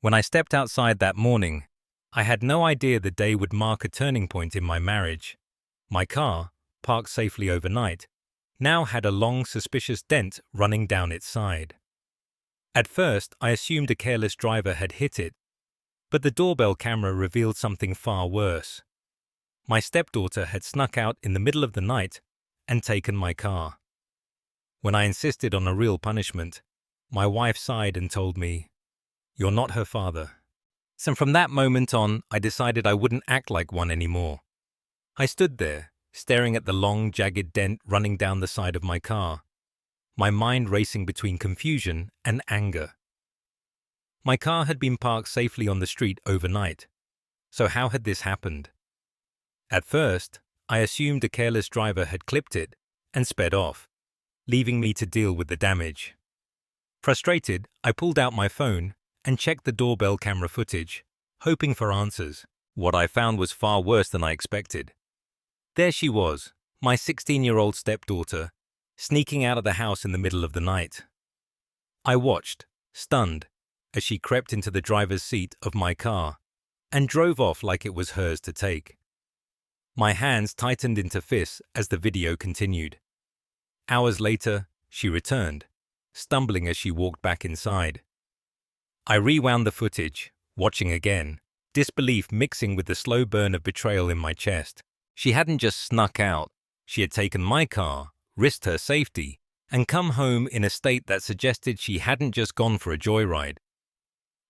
When I stepped outside that morning, I had no idea the day would mark a turning point in my marriage. My car, parked safely overnight, now had a long, suspicious dent running down its side. At first, I assumed a careless driver had hit it, but the doorbell camera revealed something far worse. My stepdaughter had snuck out in the middle of the night and taken my car. When I insisted on a real punishment, my wife sighed and told me, "You're not her father." So from that moment on, I decided I wouldn't act like one anymore. I stood there, staring at the long, jagged dent running down the side of my car, my mind racing between confusion and anger. My car had been parked safely on the street overnight. So how had this happened? At first, I assumed a careless driver had clipped it and sped off, leaving me to deal with the damage. Frustrated, I pulled out my phone and checked the doorbell camera footage, hoping for answers. What I found was far worse than I expected. There she was, my 16-year-old stepdaughter, sneaking out of the house in the middle of the night. I watched, stunned, as she crept into the driver's seat of my car and drove off like it was hers to take. My hands tightened into fists as the video continued. Hours later, she returned, stumbling as she walked back inside. I rewound the footage, watching again, disbelief mixing with the slow burn of betrayal in my chest. She hadn't just snuck out, she had taken my car, risked her safety, and come home in a state that suggested she hadn't just gone for a joyride.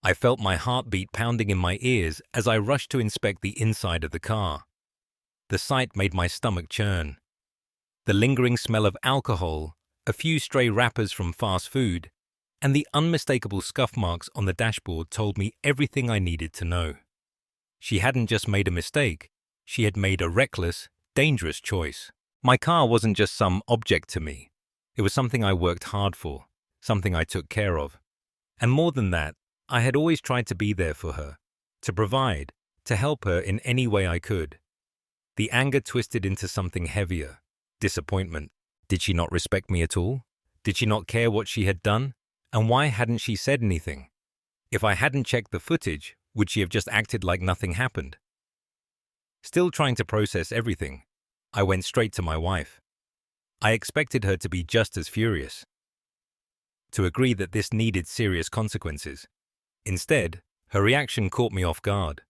I felt my heartbeat pounding in my ears as I rushed to inspect the inside of the car. The sight made my stomach churn. The lingering smell of alcohol, a few stray wrappers from fast food, and the unmistakable scuff marks on the dashboard told me everything I needed to know. She hadn't just made a mistake, she had made a reckless, dangerous choice. My car wasn't just some object to me. It was something I worked hard for, something I took care of. And more than that, I had always tried to be there for her, to provide, to help her in any way I could. The anger twisted into something heavier, disappointment. Did she not respect me at all? Did she not care what she had done? And why hadn't she said anything? If I hadn't checked the footage, would she have just acted like nothing happened? Still trying to process everything, I went straight to my wife. I expected her to be just as furious, to agree that this needed serious consequences. Instead, her reaction caught me off guard.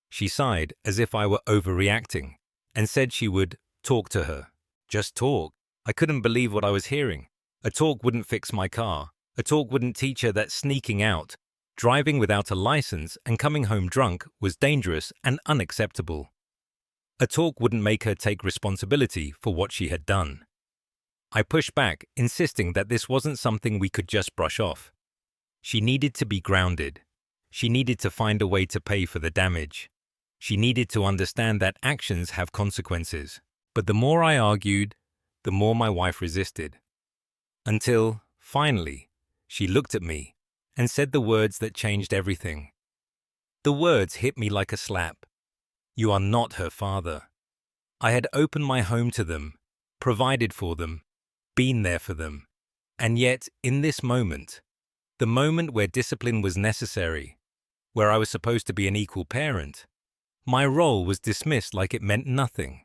She sighed as if I were overreacting and said she would talk to her. Just talk. I couldn't believe what I was hearing. A talk wouldn't fix my car. A talk wouldn't teach her that sneaking out, driving without a license and coming home drunk was dangerous and unacceptable. A talk wouldn't make her take responsibility for what she had done. I pushed back, insisting that this wasn't something we could just brush off. She needed to be grounded. She needed to find a way to pay for the damage. She needed to understand that actions have consequences. But the more I argued, the more my wife resisted. Until, finally, she looked at me and said the words that changed everything. The words hit me like a slap. "You are not her father." I had opened my home to them, provided for them, been there for them. And yet, in this moment, the moment where discipline was necessary, where I was supposed to be an equal parent, my role was dismissed like it meant nothing.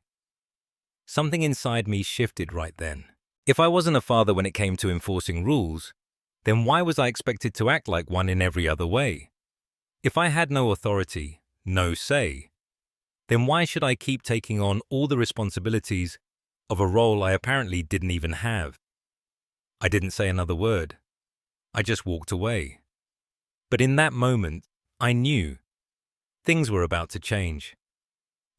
Something inside me shifted right then. If I wasn't a father when it came to enforcing rules, then why was I expected to act like one in every other way? If I had no authority, no say, then why should I keep taking on all the responsibilities of a role I apparently didn't even have? I didn't say another word. I just walked away. But in that moment, I knew things were about to change.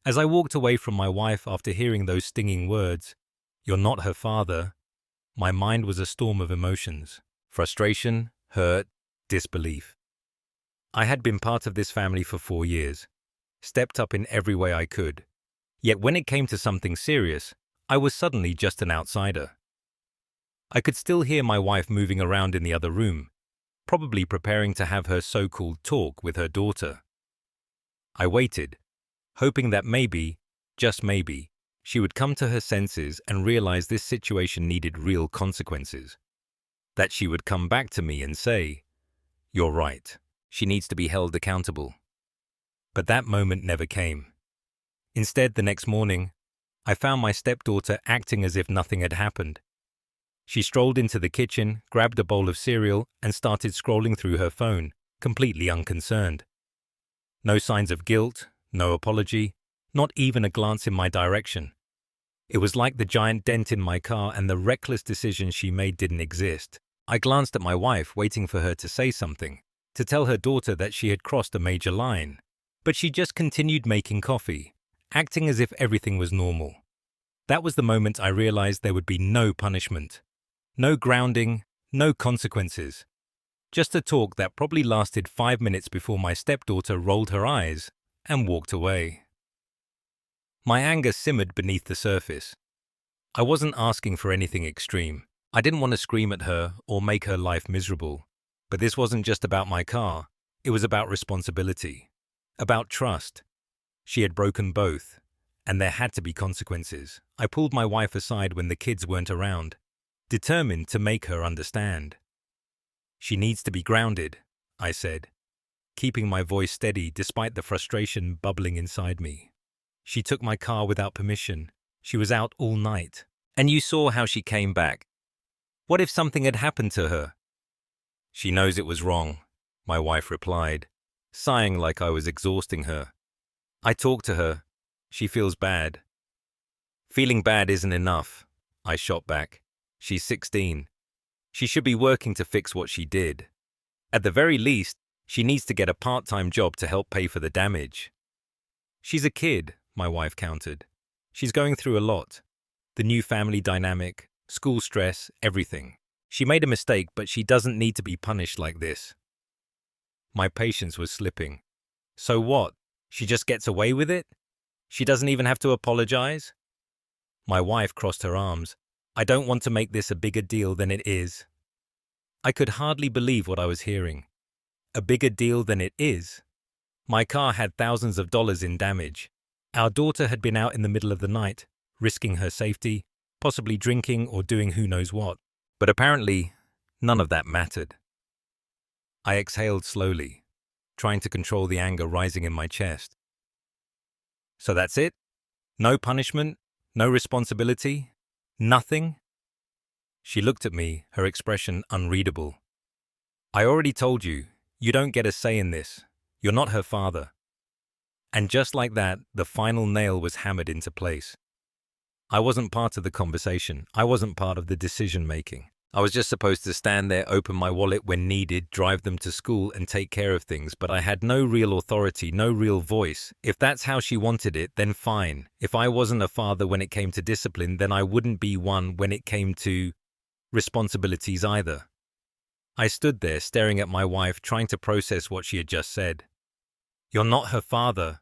As I walked away from my wife after hearing those stinging words, "You're not her father," my mind was a storm of emotions. Frustration, hurt, disbelief. I had been part of this family for 4 years, stepped up in every way I could. Yet when it came to something serious, I was suddenly just an outsider. I could still hear my wife moving around in the other room, probably preparing to have her so-called talk with her daughter. I waited, hoping that maybe, just maybe, she would come to her senses and realize this situation needed real consequences. That she would come back to me and say, "You're right." She needs to be held accountable. But that moment never came. Instead, the next morning, I found my stepdaughter acting as if nothing had happened. She strolled into the kitchen, grabbed a bowl of cereal, and started scrolling through her phone, completely unconcerned. No signs of guilt, no apology, not even a glance in my direction. It was like the giant dent in my car and the reckless decision she made didn't exist. I glanced at my wife, waiting for her to say something, to tell her daughter that she had crossed a major line. But she just continued making coffee, acting as if everything was normal. That was the moment I realized there would be no punishment. No grounding, no consequences. Just a talk that probably lasted 5 minutes before my stepdaughter rolled her eyes and walked away. My anger simmered beneath the surface. I wasn't asking for anything extreme. I didn't want to scream at her or make her life miserable. But this wasn't just about my car. It was about responsibility. About trust. She had broken both, and there had to be consequences. I pulled my wife aside when the kids weren't around, determined to make her understand. She needs to be grounded, I said, keeping my voice steady despite the frustration bubbling inside me. She took my car without permission. She was out all night. And you saw how she came back. What if something had happened to her? She knows it was wrong, my wife replied, sighing like I was exhausting her. I talked to her. She feels bad. Feeling bad isn't enough, I shot back. She's 16. She should be working to fix what she did. At the very least, she needs to get a part-time job to help pay for the damage. She's a kid, my wife countered. She's going through a lot. The new family dynamic, school stress, everything. She made a mistake, but she doesn't need to be punished like this. My patience was slipping. So what? She just gets away with it? She doesn't even have to apologize? My wife crossed her arms. I don't want to make this a bigger deal than it is. I could hardly believe what I was hearing. A bigger deal than it is? My car had thousands of dollars in damage. Our daughter had been out in the middle of the night, risking her safety, possibly drinking or doing who knows what. But apparently, none of that mattered. I exhaled slowly, trying to control the anger rising in my chest. So that's it? No punishment? No responsibility? Nothing? She looked at me, her expression unreadable. I already told you, you don't get a say in this. You're not her father. And just like that, the final nail was hammered into place. I wasn't part of the conversation. I wasn't part of the decision-making. I was just supposed to stand there, open my wallet when needed, drive them to school and take care of things, but I had no real authority, no real voice. If that's how she wanted it, then fine. If I wasn't a father when it came to discipline, then I wouldn't be one when it came to responsibilities either. I stood there staring at my wife, trying to process what she had just said. You're not her father.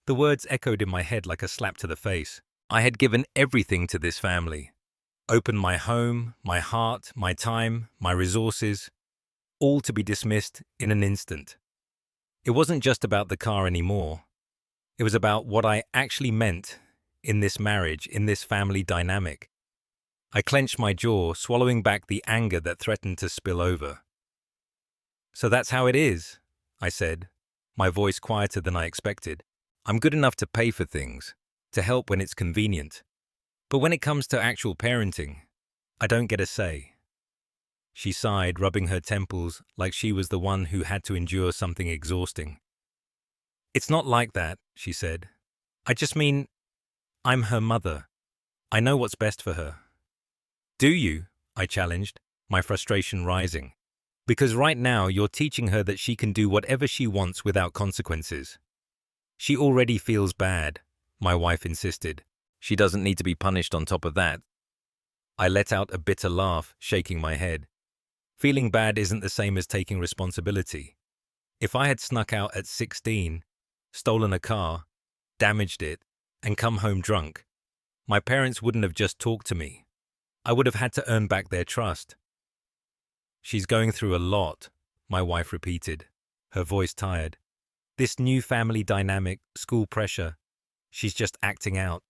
The words echoed in my head like a slap to the face. I had given everything to this family. Opened my home, my heart, my time, my resources, all to be dismissed in an instant. It wasn't just about the car anymore. It was about what I actually meant in this marriage, in this family dynamic. I clenched my jaw, swallowing back the anger that threatened to spill over. So that's how it is, I said, my voice quieter than I expected. I'm good enough to pay for things, to help when it's convenient. But when it comes to actual parenting, I don't get a say. She sighed, rubbing her temples like she was the one who had to endure something exhausting. It's not like that, she said. I just mean, I'm her mother. I know what's best for her. Do you? I challenged, my frustration rising. Because right now you're teaching her that she can do whatever she wants without consequences. She already feels bad, my wife insisted. She doesn't need to be punished on top of that. I let out a bitter laugh, shaking my head. Feeling bad isn't the same as taking responsibility. If I had snuck out at 16, stolen a car, damaged it, and come home drunk, my parents wouldn't have just talked to me. I would have had to earn back their trust. She's going through a lot, my wife repeated, her voice tired. This new family dynamic, school pressure, she's just acting out.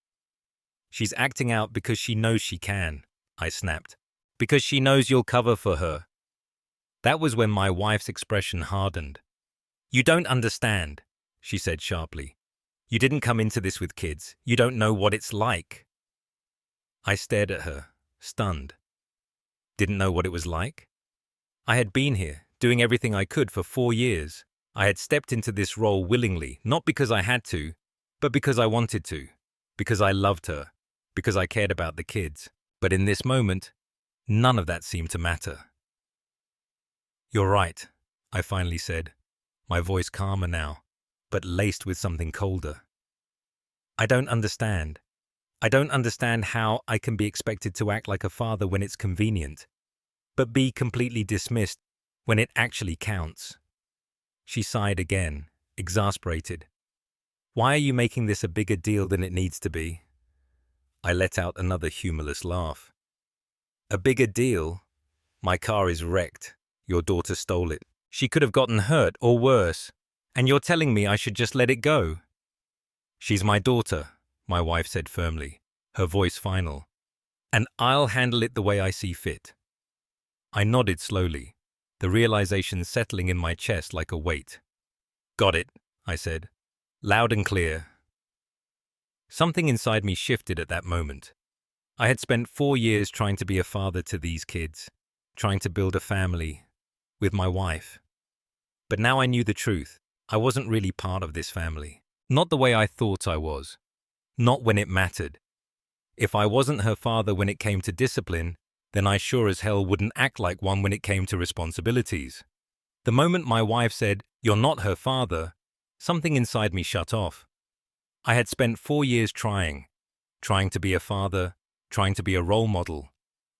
She's acting out because she knows she can, I snapped. Because she knows you'll cover for her. That was when my wife's expression hardened. "You don't understand," she said sharply. "You didn't come into this with kids. You don't know what it's like." I stared at her, stunned. Didn't know what it was like? I had been here, doing everything I could for 4 years. I had stepped into this role willingly, not because I had to, but because I wanted to, because I loved her, because I cared about the kids. But in this moment, none of that seemed to matter. "You're right," I finally said, my voice calmer now, but laced with something colder. "I don't understand. I don't understand how I can be expected to act like a father when it's convenient, but be completely dismissed when it actually counts." She sighed again, exasperated. "Why are you making this a bigger deal than it needs to be?" I let out another humorless laugh. "A bigger deal? My car is wrecked. Your daughter stole it. She could have gotten hurt or worse, and you're telling me I should just let it go?" "She's my daughter," my wife said firmly, her voice final, "and I'll handle it the way I see fit." I nodded slowly, the realization settling in my chest like a weight. "Got it," I said, loud and clear. Something inside me shifted at that moment. I had spent 4 years trying to be a father to these kids, trying to build a family with my wife. But now I knew the truth. I wasn't really part of this family. Not the way I thought I was. Not when it mattered. If I wasn't her father when it came to discipline, then I sure as hell wouldn't act like one when it came to responsibilities. The moment my wife said, "You're not her father," something inside me shut off. I had spent 4 years trying to be a father, trying to be a role model,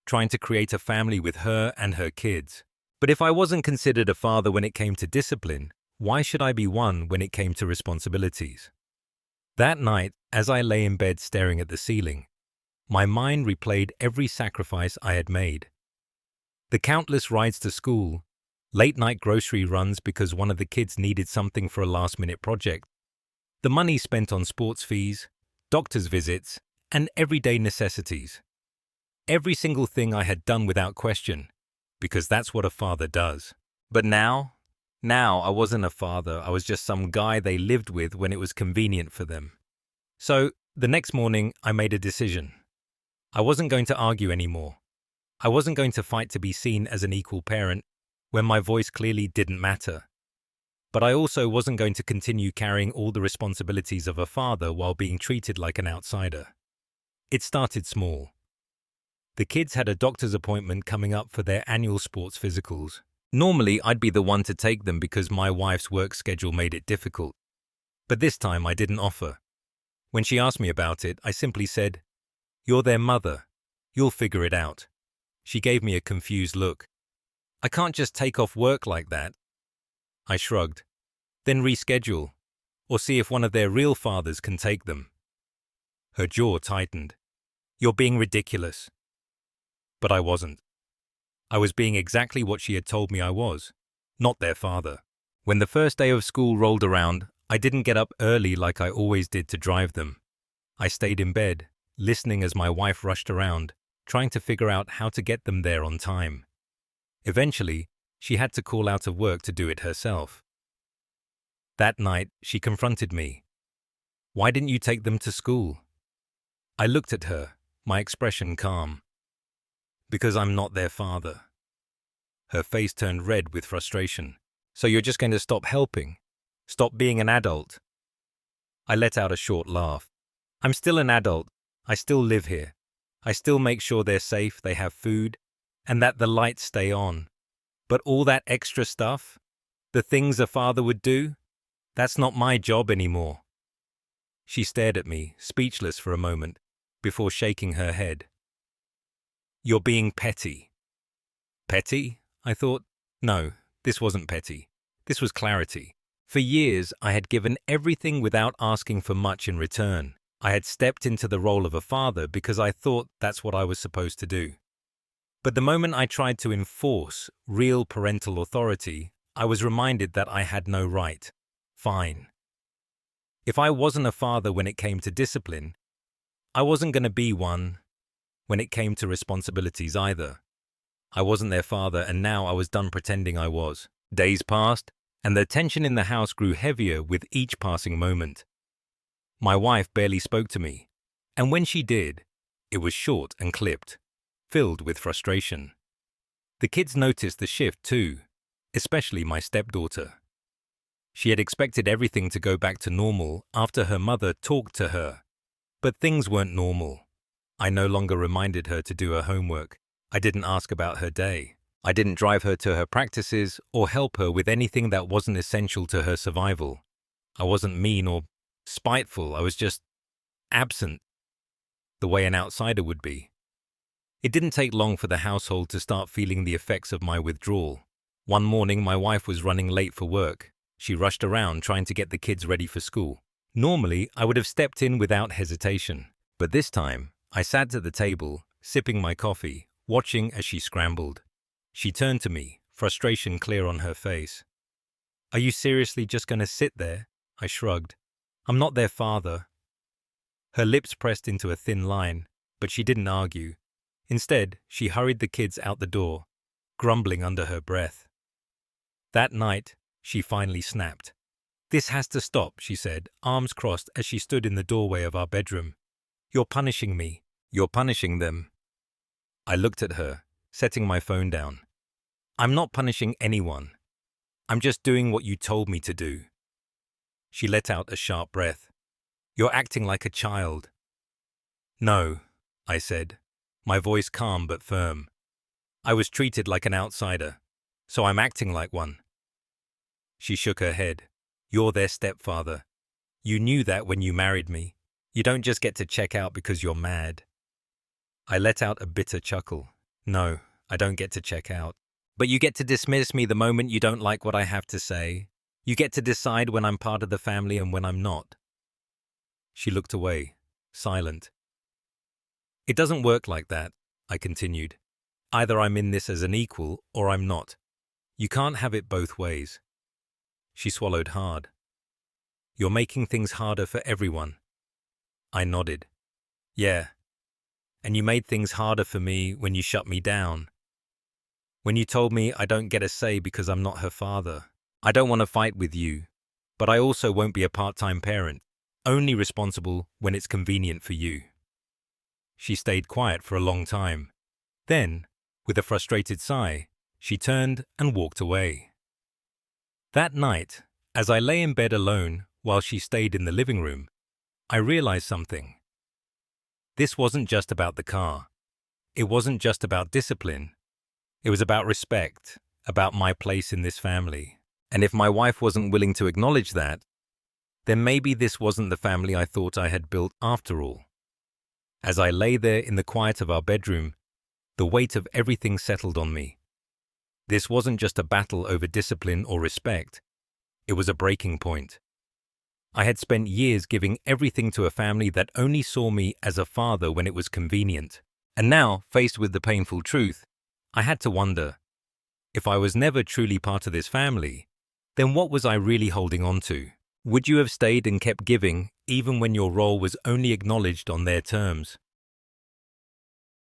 trying to create a family with her and her kids. But if I wasn't considered a father when it came to discipline, why should I be one when it came to responsibilities? That night, as I lay in bed staring at the ceiling, my mind replayed every sacrifice I had made. The countless rides to school, late-night grocery runs because one of the kids needed something for a last-minute project, the money spent on sports fees, doctor's visits, and everyday necessities. Every single thing I had done without question, because that's what a father does. But now I wasn't a father, I was just some guy they lived with when it was convenient for them. So, the next morning, I made a decision. I wasn't going to argue anymore. I wasn't going to fight to be seen as an equal parent when my voice clearly didn't matter. But I also wasn't going to continue carrying all the responsibilities of a father while being treated like an outsider. It started small. The kids had a doctor's appointment coming up for their annual sports physicals. Normally, I'd be the one to take them because my wife's work schedule made it difficult. But this time, I didn't offer. When she asked me about it, I simply said, "You're their mother. You'll figure it out." She gave me a confused look. "I can't just take off work like that." I shrugged. "Then reschedule, or see if one of their real fathers can take them." Her jaw tightened. "You're being ridiculous." But I wasn't. I was being exactly what she had told me I was, not their father. When the first day of school rolled around, I didn't get up early like I always did to drive them. I stayed in bed, listening as my wife rushed around, trying to figure out how to get them there on time. Eventually, she had to call out of work to do it herself. That night, she confronted me. "Why didn't you take them to school?" I looked at her, my expression calm. "Because I'm not their father." Her face turned red with frustration. "So you're just going to stop helping? Stop being an adult?" I let out a short laugh. "I'm still an adult. I still live here. I still make sure they're safe, they have food, and that the lights stay on. But all that extra stuff, the things a father would do, that's not my job anymore." She stared at me, speechless for a moment, before shaking her head. "You're being petty." Petty? I thought. No, this wasn't petty. This was clarity. For years, I had given everything without asking for much in return. I had stepped into the role of a father because I thought that's what I was supposed to do. But the moment I tried to enforce real parental authority, I was reminded that I had no right. Fine. If I wasn't a father when it came to discipline, I wasn't going to be one when it came to responsibilities either. I wasn't their father, and now I was done pretending I was. Days passed, and the tension in the house grew heavier with each passing moment. My wife barely spoke to me, and when she did, it was short and clipped, filled with frustration. The kids noticed the shift too, especially my stepdaughter. She had expected everything to go back to normal after her mother talked to her, but things weren't normal. I no longer reminded her to do her homework. I didn't ask about her day. I didn't drive her to her practices or help her with anything that wasn't essential to her survival. I wasn't mean or spiteful, I was just absent, the way an outsider would be. It didn't take long for the household to start feeling the effects of my withdrawal. One morning, my wife was running late for work. She rushed around trying to get the kids ready for school. Normally, I would have stepped in without hesitation, but this time, I sat at the table, sipping my coffee, watching as she scrambled. She turned to me, frustration clear on her face. "Are you seriously just going to sit there?" I shrugged. "I'm not their father." Her lips pressed into a thin line, but she didn't argue. Instead, she hurried the kids out the door, grumbling under her breath. That night, she finally snapped. "This has to stop," she said, arms crossed as she stood in the doorway of our bedroom. "You're punishing me. You're punishing them." I looked at her, setting my phone down. "I'm not punishing anyone. I'm just doing what you told me to do." She let out a sharp breath. "You're acting like a child." "No," I said, my voice calm but firm. "I was treated like an outsider, so I'm acting like one." She shook her head. "You're their stepfather. You knew that when you married me. You don't just get to check out because you're mad." I let out a bitter chuckle. "No, I don't get to check out. But you get to dismiss me the moment you don't like what I have to say. You get to decide when I'm part of the family and when I'm not." She looked away, silent. "It doesn't work like that," I continued. "Either I'm in this as an equal or I'm not. You can't have it both ways." She swallowed hard. "You're making things harder for everyone." I nodded. "Yeah. And you made things harder for me when you shut me down. When you told me I don't get a say because I'm not her father. I don't want to fight with you, but I also won't be a part-time parent, only responsible when it's convenient for you." She stayed quiet for a long time. Then, with a frustrated sigh, she turned and walked away. That night, as I lay in bed alone while she stayed in the living room, I realized something. This wasn't just about the car. It wasn't just about discipline. It was about respect, about my place in this family. And if my wife wasn't willing to acknowledge that, then maybe this wasn't the family I thought I had built after all. As I lay there in the quiet of our bedroom, the weight of everything settled on me. This wasn't just a battle over discipline or respect. It was a breaking point. I had spent years giving everything to a family that only saw me as a father when it was convenient. And now, faced with the painful truth, I had to wonder, if I was never truly part of this family, then what was I really holding on to? Would you have stayed and kept giving even when your role was only acknowledged on their terms?